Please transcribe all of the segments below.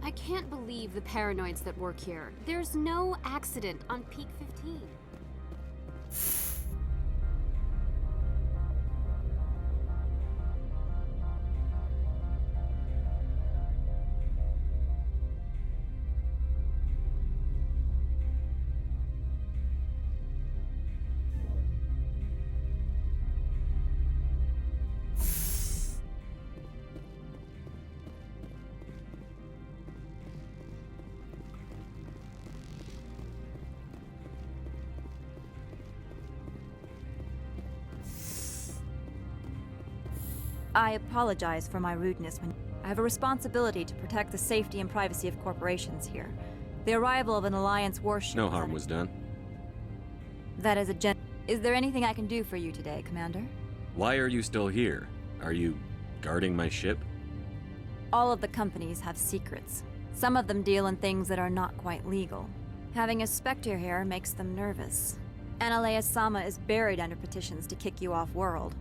I can't believe the paranoids that work here. There's no accident on Peak 15. I apologize for my rudeness when I have a responsibility to protect the safety and privacy of corporations here. The arrival of an Alliance warship... No harm was done. That is a Is there anything I can do for you today, Commander? Why are you still here? Are you guarding my ship? All of the companies have secrets. Some of them deal in things that are not quite legal. Having a Spectre here makes them nervous. Analea-sama is buried under petitions to kick you off-world.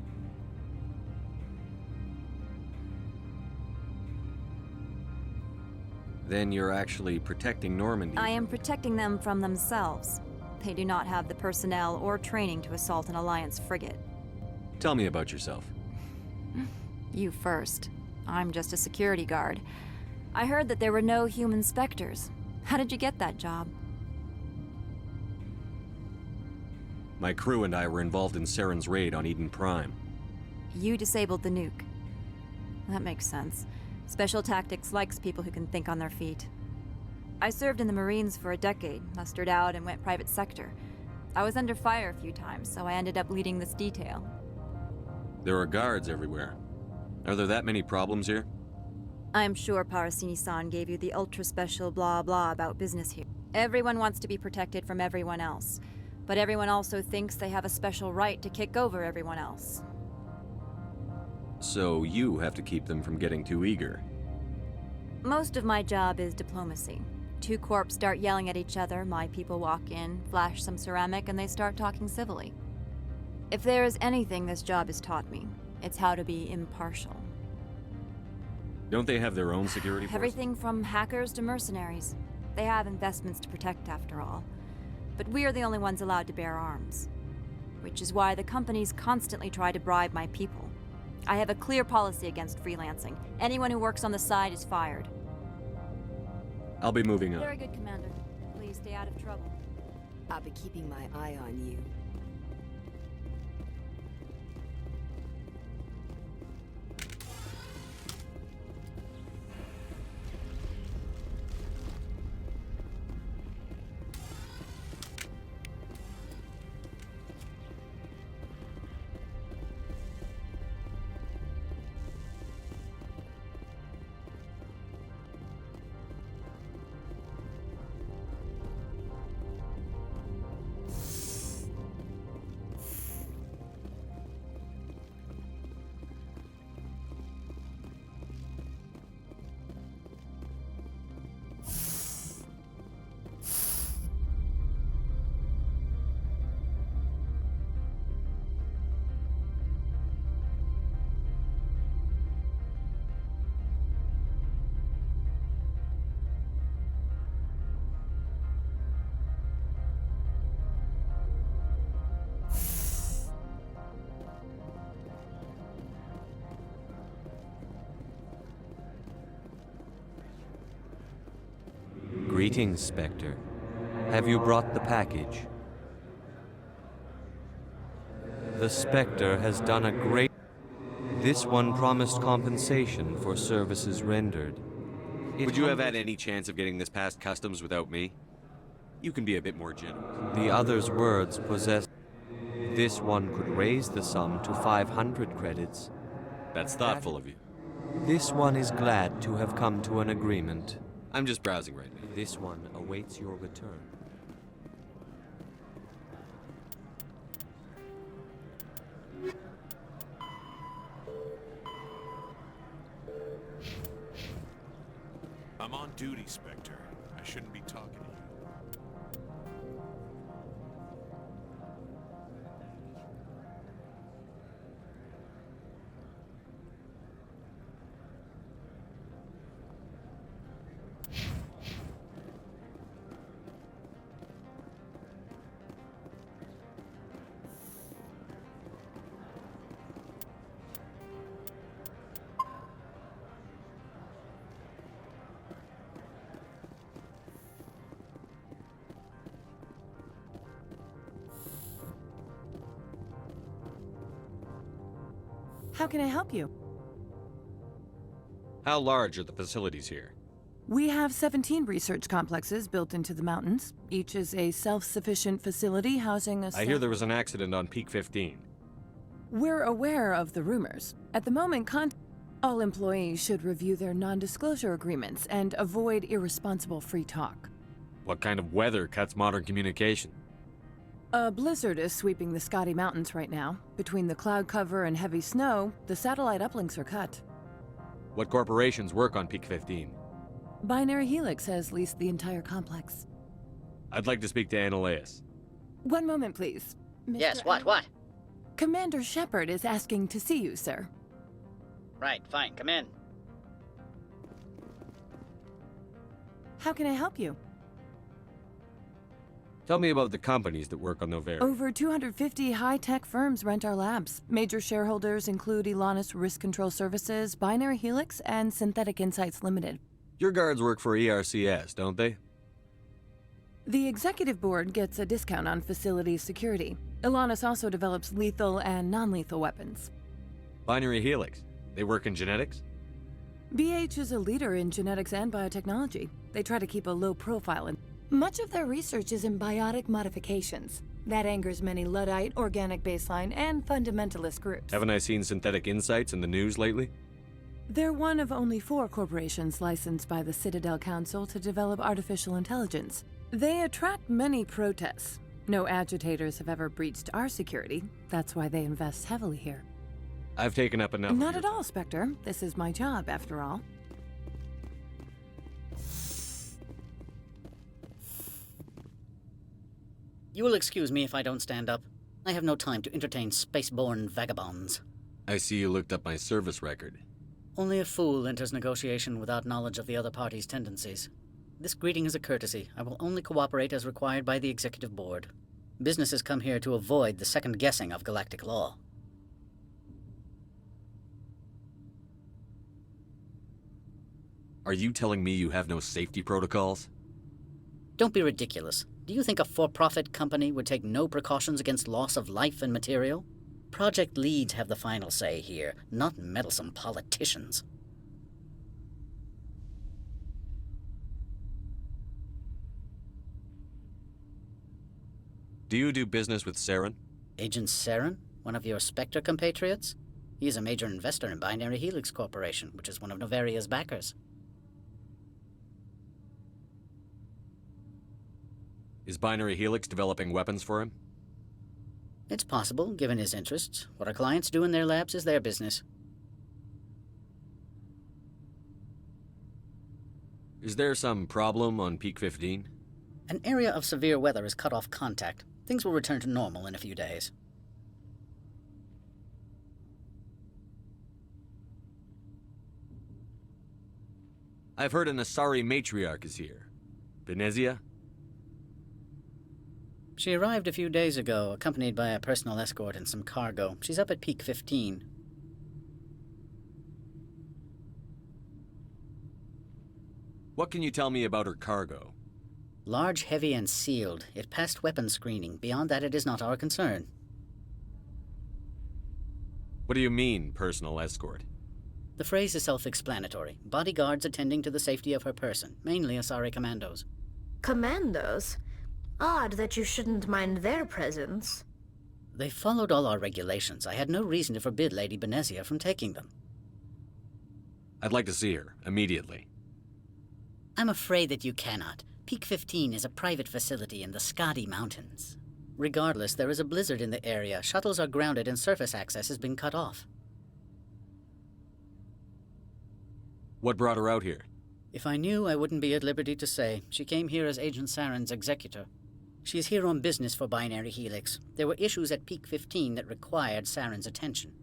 Then you're actually protecting Normandy. I am protecting them from themselves. They do not have the personnel or training to assault an Alliance frigate. Tell me about yourself. You first. I'm just a security guard. I heard that there were no human Spectres. How did you get that job? My crew and I were involved in Saren's raid on Eden Prime. You disabled the nuke. That makes sense. Special Tactics likes people who can think on their feet. I served in the Marines for a decade, mustered out and went private sector. I was under fire a few times, so I ended up leading this detail. There are guards everywhere. Are there that many problems here? I'm sure Parasini-san gave you the ultra-special blah-blah about business here. Everyone wants to be protected from everyone else, but everyone also thinks they have a special right to kick over everyone else. So you have to keep them from getting too eager. Most of my job is diplomacy. Two corps start yelling at each other, my people walk in, flash some ceramic, and they start talking civilly. If there is anything this job has taught me, it's how to be impartial. Don't they have their own security force? Everything from hackers to mercenaries. They have investments to protect, after all. But we are the only ones allowed to bear arms. Which is why the companies constantly try to bribe my people. I have a clear policy against freelancing. Anyone who works on the side is fired. I'll be moving on. Very good, Commander. Please stay out of trouble. I'll be keeping my eye on you. Greetings, Spectre. Have you brought the package? The Spectre has done a great... This one promised compensation for services rendered. Would you have had any chance of getting this past customs without me? You can be a bit more generous. The other's words possess... This one could raise the sum to 500 credits. That's thoughtful of you. This one is glad to have come to an agreement. I'm just browsing right now. This one awaits your return. I'm on duty, Spectre. I shouldn't be talking to you. How can I help you? How large are the facilities here? We have 17 research complexes built into the mountains. Each is a self-sufficient facility housing a... I hear there was an accident on Peak 15. We're aware of the rumors. At the moment, all employees should review their non-disclosure agreements and avoid irresponsible free talk. What kind of weather cuts modern communication? A blizzard is sweeping the Scotty Mountains right now. Between the cloud cover and heavy snow, the satellite uplinks are cut. What corporations work on Peak 15? Binary Helix has leased the entire complex. I'd like to speak to Annaleus. One moment, please. Yes, Mr. what? Commander Shepard is asking to see you, sir. Right, fine, come in. How can I help you? Tell me about the companies that work on Novaria. Over 250 high-tech firms rent our labs. Major shareholders include Elanus Risk Control Services, Binary Helix, and Synthetic Insights Limited. Your guards work for ERCS, don't they? The executive board gets a discount on facility security. Elanus also develops lethal and non-lethal weapons. Binary Helix. They work in genetics? BH is a leader in genetics and biotechnology. They try to keep a low profile, and much of their research is in biotic modifications. That angers many Luddite, organic baseline, and fundamentalist groups. Haven't I seen Synthetic Insights in the news lately? They're one of only 4 corporations licensed by the Citadel Council to develop artificial intelligence. They attract many protests. No agitators have ever breached our security. That's why they invest heavily here. I've taken up enough. Not at all, Spectre. This is my job, after all. You will excuse me if I don't stand up. I have no time to entertain spaceborne vagabonds. I see you looked up my service record. Only a fool enters negotiation without knowledge of the other party's tendencies. This greeting is a courtesy. I will only cooperate as required by the Executive Board. Businesses come here to avoid the second guessing of galactic law. Are you telling me you have no safety protocols? Don't be ridiculous. Do you think a for-profit company would take no precautions against loss of life and material? Project leads have the final say here, not meddlesome politicians. Do you do business with Saren? Agent Saren, one of your Spectre compatriots? He is a major investor in Binary Helix Corporation, which is one of Novaria's backers. Is Binary Helix developing weapons for him? It's possible, given his interests. What our clients do in their labs is their business. Is there some problem on Peak 15? An area of severe weather has cut off contact. Things will return to normal in a few days. I've heard an Asari matriarch is here. Venezia? She arrived a few days ago, accompanied by a personal escort and some cargo. She's up at Peak 15. What can you tell me about her cargo? Large, heavy, and sealed. It passed weapons screening. Beyond that, it is not our concern. What do you mean, personal escort? The phrase is self-explanatory. Bodyguards attending to the safety of her person, mainly Asari commandos. Commandos? Odd that you shouldn't mind their presence. They followed all our regulations. I had no reason to forbid Lady Benezia from taking them. I'd like to see her, immediately. I'm afraid that you cannot. Peak 15 is a private facility in the Scotty Mountains. Regardless, there is a blizzard in the area. Shuttles are grounded and surface access has been cut off. What brought her out here? If I knew, I wouldn't be at liberty to say. She came here as Agent Saren's executor. She is here on business for Binary Helix. There were issues at Peak 15 that required Saren's attention.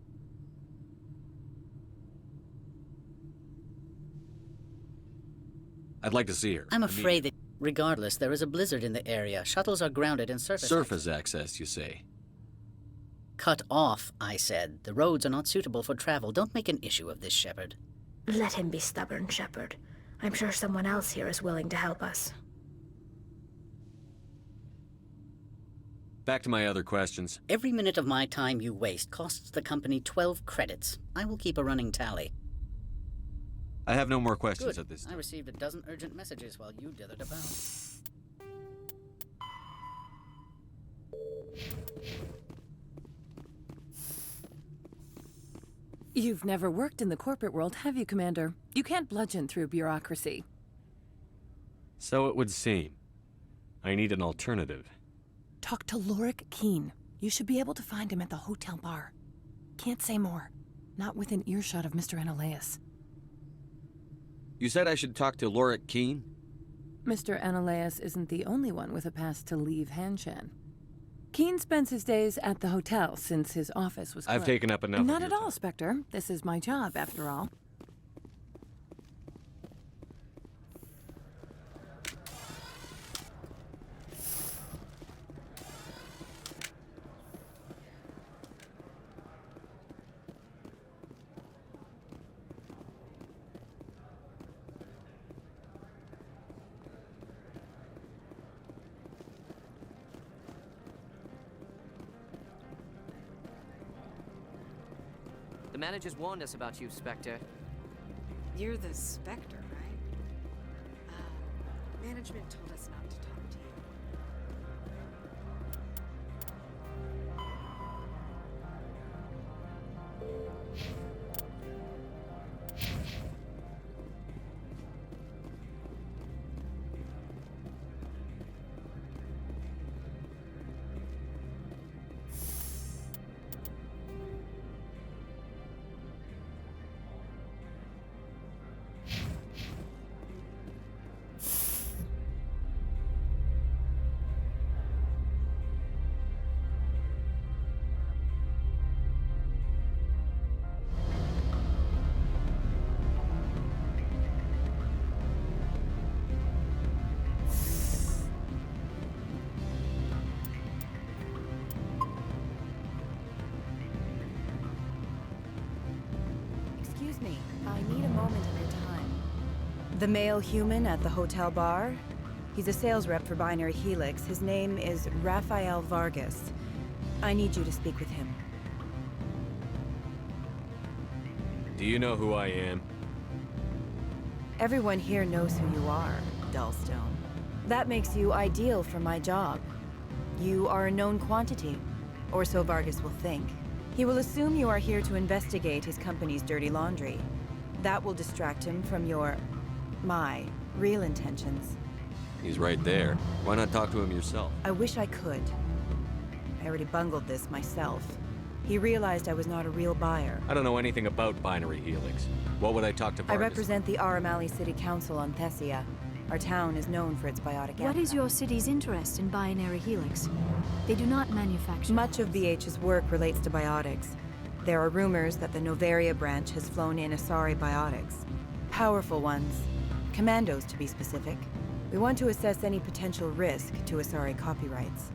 I'd like to see her. I'm afraid that, regardless, there is a blizzard in the area. Shuttles are grounded and surface access, you say? Cut off, I said. The roads are not suitable for travel. Don't make an issue of this, Shepard. Let him be stubborn, Shepard. I'm sure someone else here is willing to help us. back to my other questions. Every minute of my time you waste costs the company 12 credits. I will keep a running tally. I have no more questions Good. at this I time. received a dozen urgent messages while you dithered about. You've never worked in the corporate world, have you, Commander? You can't bludgeon through bureaucracy. So it would seem. I need an alternative. Talk to Lorik Keene. You should be able to find him at the hotel bar. Can't say more. Not within earshot of Mr. Ananias. You said I should talk to Lorik Keene? Mr. Ananias isn't the only one with a pass to leave Hanshan. Keene spends his days at the hotel since his office was closed. I've taken up enough Not of at your all, time. Spectre. This is my job, after all. The managers warned us about you, Spectre. You're the Spectre, right? Management told us not to talk to you. Excuse me, I need a moment of your time. The male human at the hotel bar? He's a sales rep for Binary Helix. His name is Rafael Vargas. I need you to speak with him. Do you know who I am? Everyone here knows who you are, Dullstone. That makes you ideal for my job. You are a known quantity, or so Vargas will think. He will assume you are here to investigate his company's dirty laundry. That will distract him from my real intentions. He's right there. Why not talk to him yourself? I wish I could. I already bungled this myself. He realized I was not a real buyer. I don't know anything about Binary Helix. What would I talk to I Vargas? represent the Aramali City Council on Thessia. Our town is known for its biotic What is your city's interest in Binary Helix? They do not manufacture. Much of BH's work relates to biotics. There are rumors that the Novaria branch has flown in Asari biotics. Powerful ones. Commandos, to be specific. We want to assess any potential risk to Asari copyrights.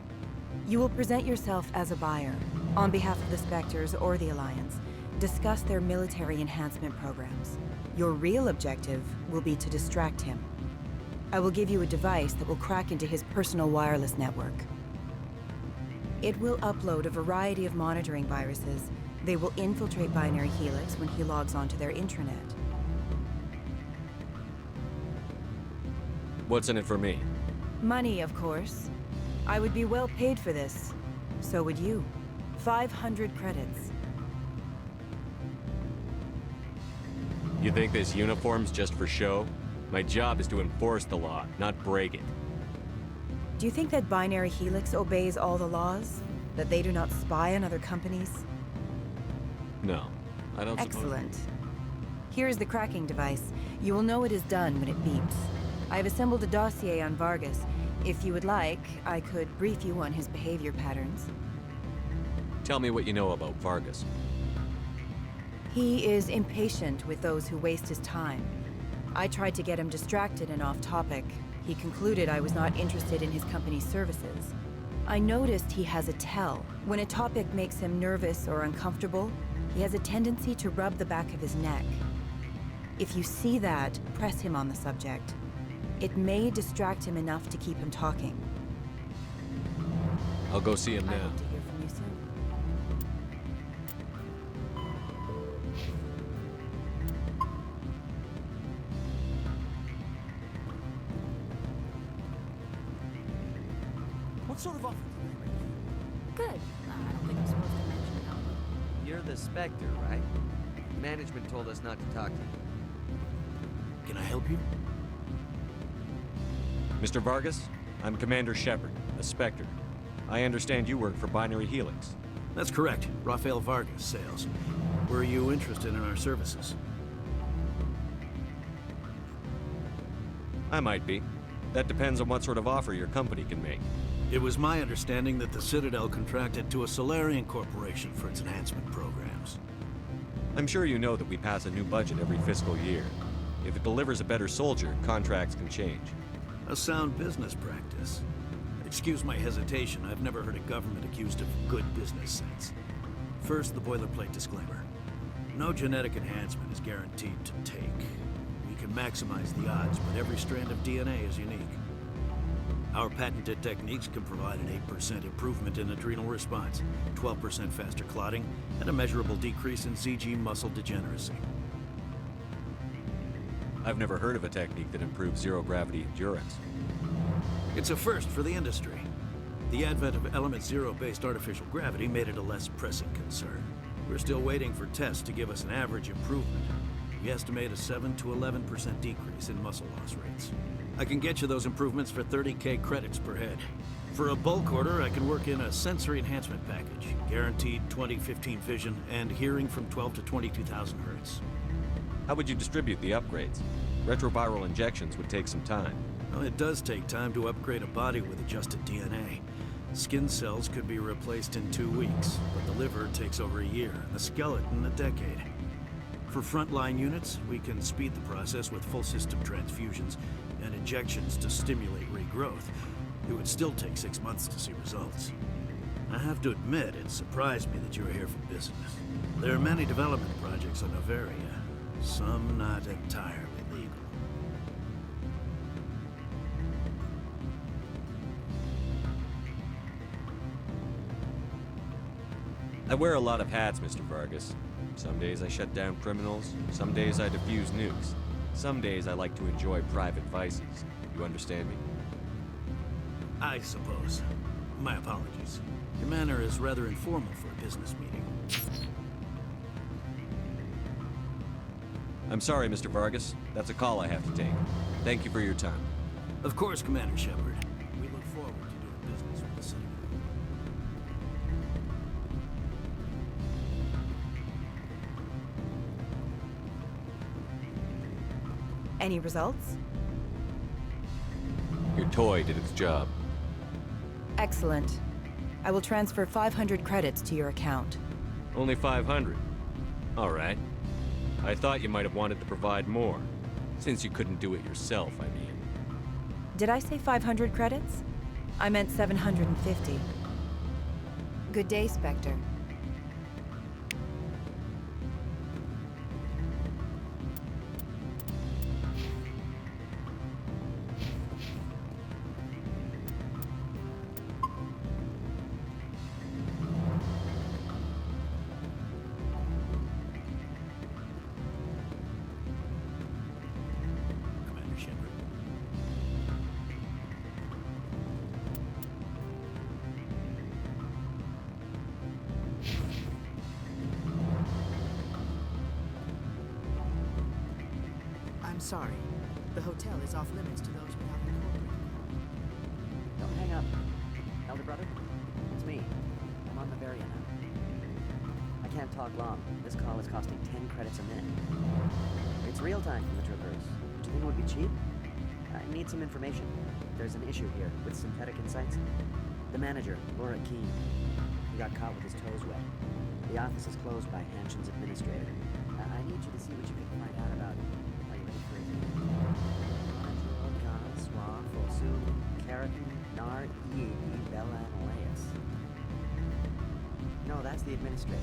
You will present yourself as a buyer, on behalf of the Spectres or the Alliance. Discuss their military enhancement programs. Your real objective will be to distract him. I will give you a device that will crack into his personal wireless network. It will upload a variety of monitoring viruses. They will infiltrate Binary Helix when he logs onto their intranet. What's in it for me? Money, of course. I would be well paid for this. So would you. 500 credits. You think this uniform's just for show? My job is to enforce the law, not break it. Do you think that Binary Helix obeys all the laws? That they do not spy on other companies? No, I don't suppose- Excellent. Here is the cracking device. You will know it is done when it beeps. I have assembled a dossier on Vargas. If you would like, I could brief you on his behavior patterns. Tell me what you know about Vargas. He is impatient with those who waste his time. I tried to get him distracted and off topic. He concluded I was not interested in his company's services. I noticed he has a tell. When a topic makes him nervous or uncomfortable, he has a tendency to rub the back of his neck. If you see that, press him on the subject. It may distract him enough to keep him talking. I'll go see him I now. hope to hear from you soon. What sort of offer did they make you? Good. I don't think I'm supposed to mention that. You're the Spectre, right? Management told us not to talk to you. Can I help you? Mr. Vargas, I'm Commander Shepard, a Spectre. I understand you work for Binary Helix. That's correct. Rafael Vargas, sales. Were you interested in our services? I might be. That depends on what sort of offer your company can make. It was my understanding that the Citadel contracted to a Solarian corporation for its enhancement programs. I'm sure you know that we pass a new budget every fiscal year. If it delivers a better soldier, contracts can change. A sound business practice. Excuse my hesitation, I've never heard a government accused of good business sense. First, the boilerplate disclaimer. No genetic enhancement is guaranteed to take. We can maximize the odds, but every strand of DNA is unique. Our patented techniques can provide an 8% improvement in adrenal response, 12% faster clotting, and a measurable decrease in ZG muscle degeneracy. I've never heard of a technique that improves zero-gravity endurance. It's a first for the industry. The advent of element zero-based artificial gravity made it a less pressing concern. We're still waiting for tests to give us an average improvement. We estimate a 7 to 11% decrease in muscle loss rates. I can get you those improvements for 30K credits per head. For a bulk order, I can work in a sensory enhancement package, guaranteed 20/15 vision, and hearing from 12 to 22,000 hertz. How would you distribute the upgrades? Retroviral injections would take some time. Well, it does take time to upgrade a body with adjusted DNA. Skin cells could be replaced in 2 weeks, but the liver takes over a year, and the skeleton a decade. For frontline units, we can speed the process with full system transfusions and injections to stimulate regrowth. It would still take 6 months to see results. I have to admit, it surprised me that you were here for business. There are many development projects on Novaria, some not entirely legal. I wear a lot of hats, Mr. Vargas. Some days I shut down criminals, some days I defuse nukes. Some days I like to enjoy private vices. You understand me? I suppose. My apologies. Your manner is rather informal for a business meeting. I'm sorry, Mr. Vargas. That's a call I have to take. Thank you for your time. Of course, Commander Shepard. We look forward to doing business with the Citadel. Any results? Your toy did its job. Excellent. I will transfer 500 credits to your account. Only 500. All right. I thought you might have wanted to provide more. Since you couldn't do it yourself, I mean. Did I say 500 credits? I meant 750. Good day, Spectre. Commander Shepard. I'm sorry. The hotel is off limits to those without a corporate account. Don't hang up. Elder brother? It's me. I'm on Bavaria now. I can't talk long. This call is costing 10 credits a minute. It's real time from the troopers. Do you think it would be cheap? I need some information. There's an issue here with synthetic insights. The manager, Laura Keene, he got caught with his toes wet. The office is closed by Hanshin's administrator. I need you to see what you can find out about it. Are you ready for it? Keratin Nar Iedi Belanaleus. No, that's the administrator.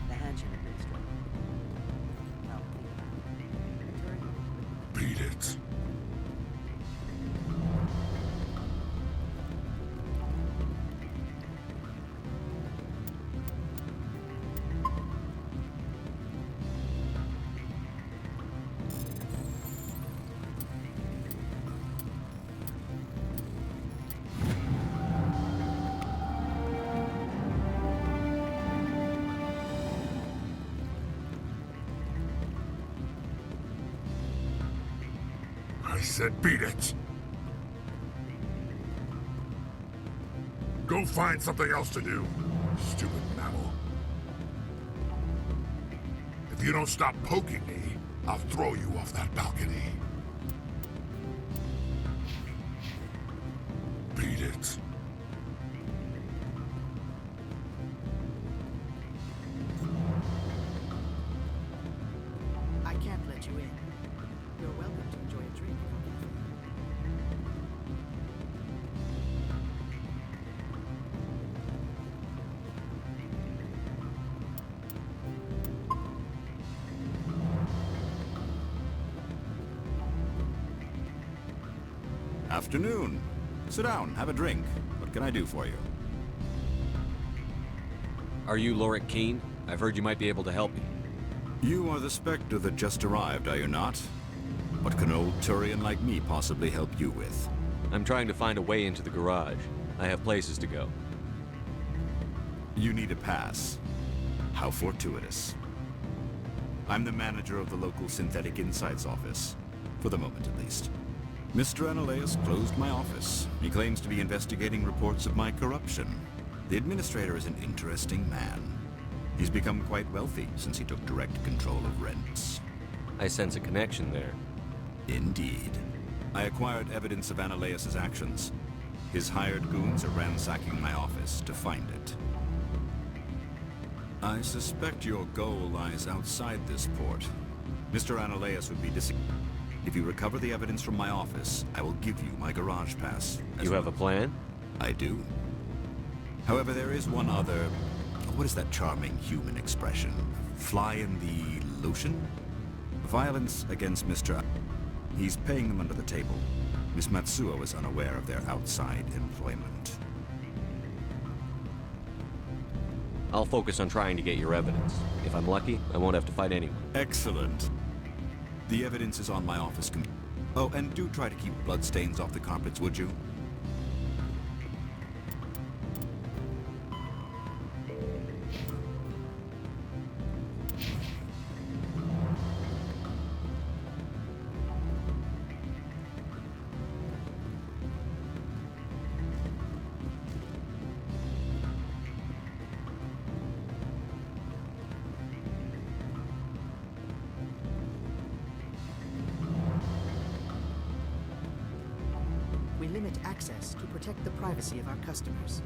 The Hanshin administrator. Well, think about it. Beat it. I said beat it. Go find something else to do, stupid mammal. If you don't stop poking me, I'll throw you off that balcony. Beat it. I can't let you in. You're welcome to enjoy a drink. Afternoon. Sit down, have a drink. What can I do for you? Are you Lorik Keene? I've heard you might be able to help me. You are the Spectre that just arrived, are you not? What can an old Turian like me possibly help you with? I'm trying to find a way into the garage. I have places to go. You need a pass. How fortuitous. I'm the manager of the local Synthetic Insights office. For the moment, at least. Mr. Analeus closed my office. He claims to be investigating reports of my corruption. The administrator is an interesting man. He's become quite wealthy since he took direct control of rents. I sense a connection there. Indeed. I acquired evidence of Analeus' actions. His hired goons are ransacking my office to find it. I suspect your goal lies outside this port. Mr. Analeus would be If you recover the evidence from my office, I will give you my garage pass. You have a plan? I do. However, there is one other... What is that charming human expression? Fly in the lotion? Violence against Mr. He's paying them under the table. Miss Matsuo is unaware of their outside employment. I'll focus on trying to get your evidence. If I'm lucky, I won't have to fight anyone. Excellent. The evidence is on my office computer. Oh, and do try to keep bloodstains off the carpets, would you? We limit access to protect the privacy of our customers.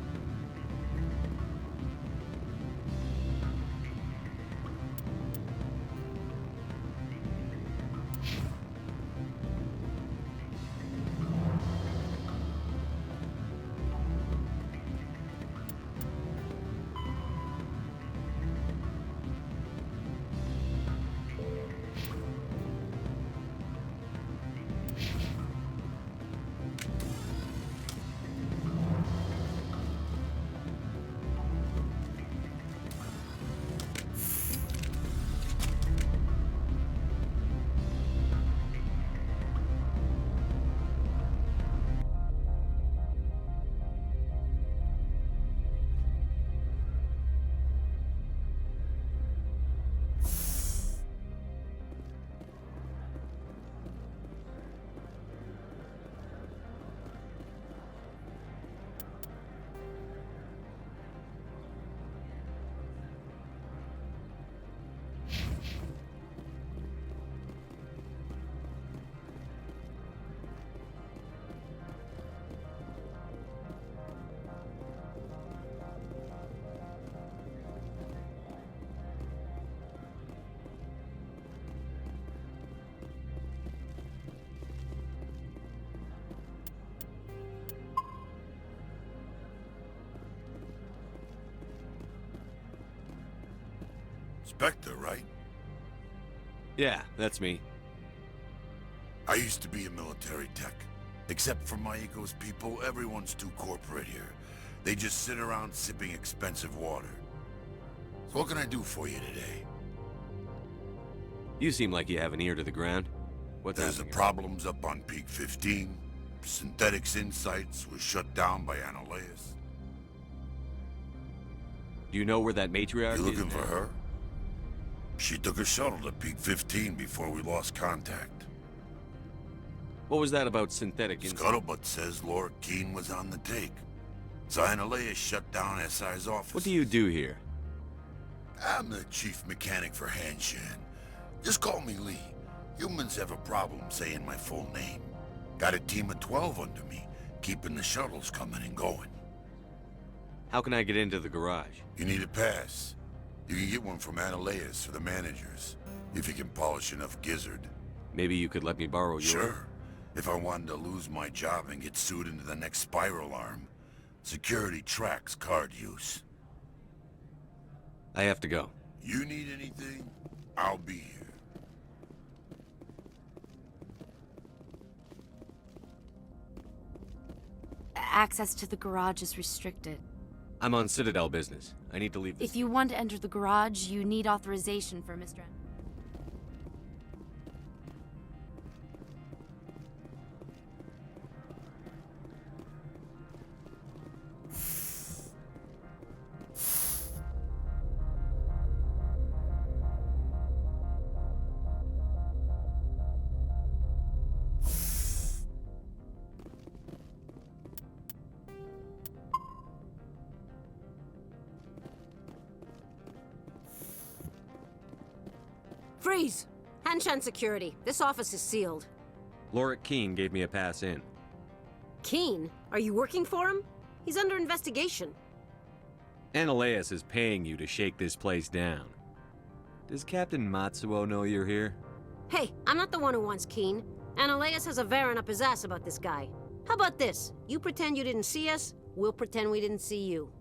Spectre, right? Yeah, that's me. I used to be a military tech. Except for my ego's people, everyone's too corporate here. They just sit around sipping expensive water. So what can I do for you today? You seem like you have an ear to the ground. What's There's the happening? problems up on Peak 15. Synthetics Insights was shut down by Analeus. Do you know where that matriarch You is? looking for her? She took a shuttle to Peak 15 before we lost contact. What was that about synthetic Scuttlebutt says Laura Keene was on the take. So Analea shut down SI's office. What do you do here? I'm the chief mechanic for Hanshan. Just call me Lee. Humans have a problem saying my full name. Got a team of 12 under me, keeping the shuttles coming and going. How can I get into the garage? You need a pass. You can get one from Analeas for the managers, if you can polish enough gizzard. Maybe you could let me borrow yours? Sure. If I wanted to lose my job and get sued into the next spiral arm, security tracks card use. I have to go. You need anything, I'll be here. Access to the garage is restricted. I'm on Citadel business. I need to leave this. If you want to enter the garage, you need authorization for Mr. Freeze! Hanshan security. This office is sealed. Laura Keene gave me a pass in. Keene? Are you working for him? He's under investigation. Analeas is paying you to shake this place down. Does Captain Matsuo know you're here? Hey, I'm not the one who wants Keene. Analeas has a Varen up his ass about this guy. How about this? You pretend you didn't see us, we'll pretend we didn't see you.